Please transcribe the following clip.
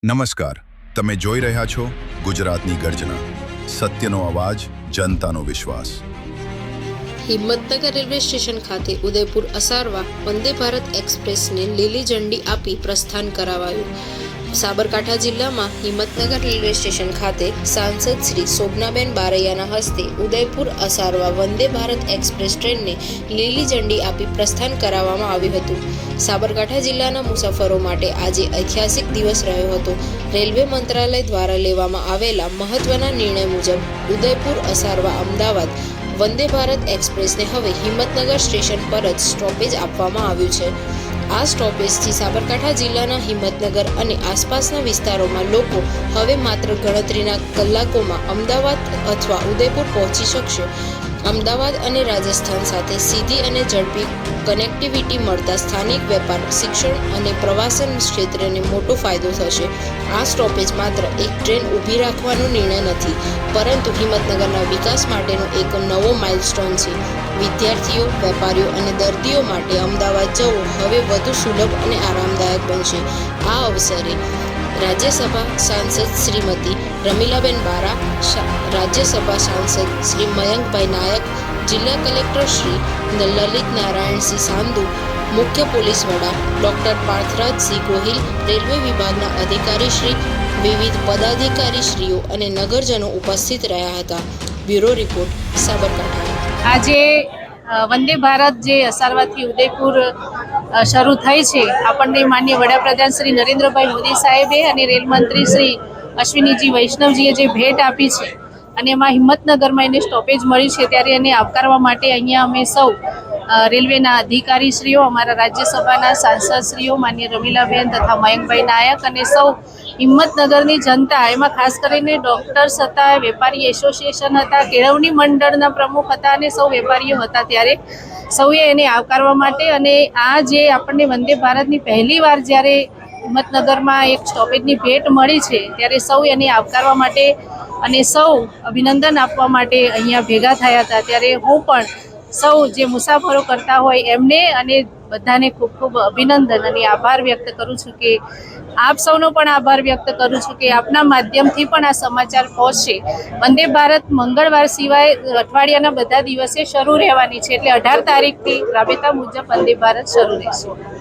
નમસ્કાર, તમે જોઈ રહ્યા છો ગુજરાતની ગર્જના, સત્યનો અવાજ, જનતાનો વિશ્વાસ। હિંમતનગર રેલવે સ્ટેશન ખાતે ઉદયપુર અસારવા વંદે ભારત એક્સપ્રેસને લીલી ઝંડી આપી પ્રસ્થાન કરાવાયું। સાબરકાંઠા જિલ્લામાં હિંમતનગર રેલવે સ્ટેશન ખાતે સાંસદ શ્રી શોભનાબેન બારૈયાના હસ્તે ઉદયપુર અસારવા વંદે ભારત એક્સપ્રેસ ટ્રેનને લીલી ઝંડી આપી પ્રસ્થાન કરાવવામાં આવ્યું હતું। સાબરકાંઠા જિલ્લાના મુસાફરો માટે આજે ઐતિહાસિક દિવસ રહ્યો હતો। રેલવે મંત્રાલય દ્વારા લેવામાં આવેલા મહત્વના નિર્ણય મુજબ ઉદયપુર અસારવા અમદાવાદ વંદે ભારત એક્સપ્રેસને હવે હિંમતનગર સ્ટેશન પર જ સ્ટોપેજ આપવામાં આવ્યું છે। આ સ્ટોપેજથી સાબરકાંઠા જિલ્લાના હિંમતનગર અને આસપાસના વિસ્તારોમાં લોકો હવે માત્ર ગણતરીના કલાકોમાં અમદાવાદ અથવા ઉદયપુર પહોંચી શકશે। અમદાવાદ અને રાજસ્થાન સાથે સીધી અને ઝડપી કનેક્ટિવિટી મળતા સ્થાનિક વેપાર, શિક્ષણ અને પ્રવાસન ક્ષેત્રને મોટો ફાયદો થશે। આ સ્ટોપેજ માત્ર એક ટ્રેન ઊભી રાખવાનો નિર્ણય નથી, પરંતુ હિંમતનગરના વિકાસ માટેનો એક નવો માઇલસ્ટોન છે। વિદ્યાર્થીઓ, વેપારીઓ અને દર્દીઓ માટે અમદાવાદ જવું હવે વધુ સુલભ અને આરામદાયક બનશે। આ અવસરે રાજ્યસભા સાંસદ શ્રીમતી રમીલાબેન બારા, રાજ્યસભા સાંસદ શ્રી મયંકભાઈ નાયક, જિલ્લા કલેક્ટર શ્રી લલિત નારાયણસિંહ સાંધુ, મુખ્ય પોલીસ વડા ડોક્ટર પાર્થરાજસિંહ ગોહિલ, રેલવે વિભાગના અધિકારીશ્રી, વિવિધ પદાધિકારીશ્રીઓ અને નગરજનો ઉપસ્થિત રહ્યા હતા। Bureau report, Sabarkantha. આજે વંદે ભારત જે અસારવાથી ઉદયપુર શરૂ થઈ છે, આપણને માનનીય વડાપ્રધાન શ્રી નરેન્દ્રભાઈ મોદી સાહેબે અને રેલમંત્રી શ્રી અશ્વિનીજી વૈષ્ણવજીએ જે ભેટ આપી છે અને એમાં હિંમતનગરમાં એને સ્ટોપેજ મળી છે, ત્યારે એને આવકારવા માટે અહીંયા અમે સૌ રેલવેના અધિકારીશ્રીઓ, અમારા રાજ્યસભાના સાંસદશ્રીઓ માનનીય રમીલાબેન તથા મયંકભાઈ નાયક અને સૌ હિંમતનગરની જનતા, એમાં ખાસ કરીને ડૉક્ટર્સ હતા, વેપારી એસોસિએશન હતા, કેળવણી મંડળના પ્રમુખ હતા અને સૌ વેપારીઓ હતા, ત્યારે સૌએ એને આવકારવા માટે અને આ જે આપણને વંદે ભારતની પહેલી વાર જ્યારે હિંમતનગરમાં એક સ્ટોપેજની ભેટ મળી છે, ત્યારે સૌ એને આવકારવા માટે અને સૌ અભિનંદન આપવા માટે અહીંયા ભેગા થયા હતા। ત્યારે હું પણ સૌ જે મુસાફરો કરતા હોય એમને અને બધાને ખૂબ ખૂબ અભિનંદન અને આભાર વ્યક્ત કરું છું કે આપ સૌનો પણ આભાર વ્યક્ત કરું છું કે આપના માધ્યમથી પણ આ સમાચાર પહોંચશે। વંદે ભારત મંગળવાર સિવાય અઠવાડિયાના બધા દિવસે શરૂ રહેવાની છે, એટલે 18 તારીખથી રાબેતા મુજબ વંદે ભારત શરૂ રહેશે।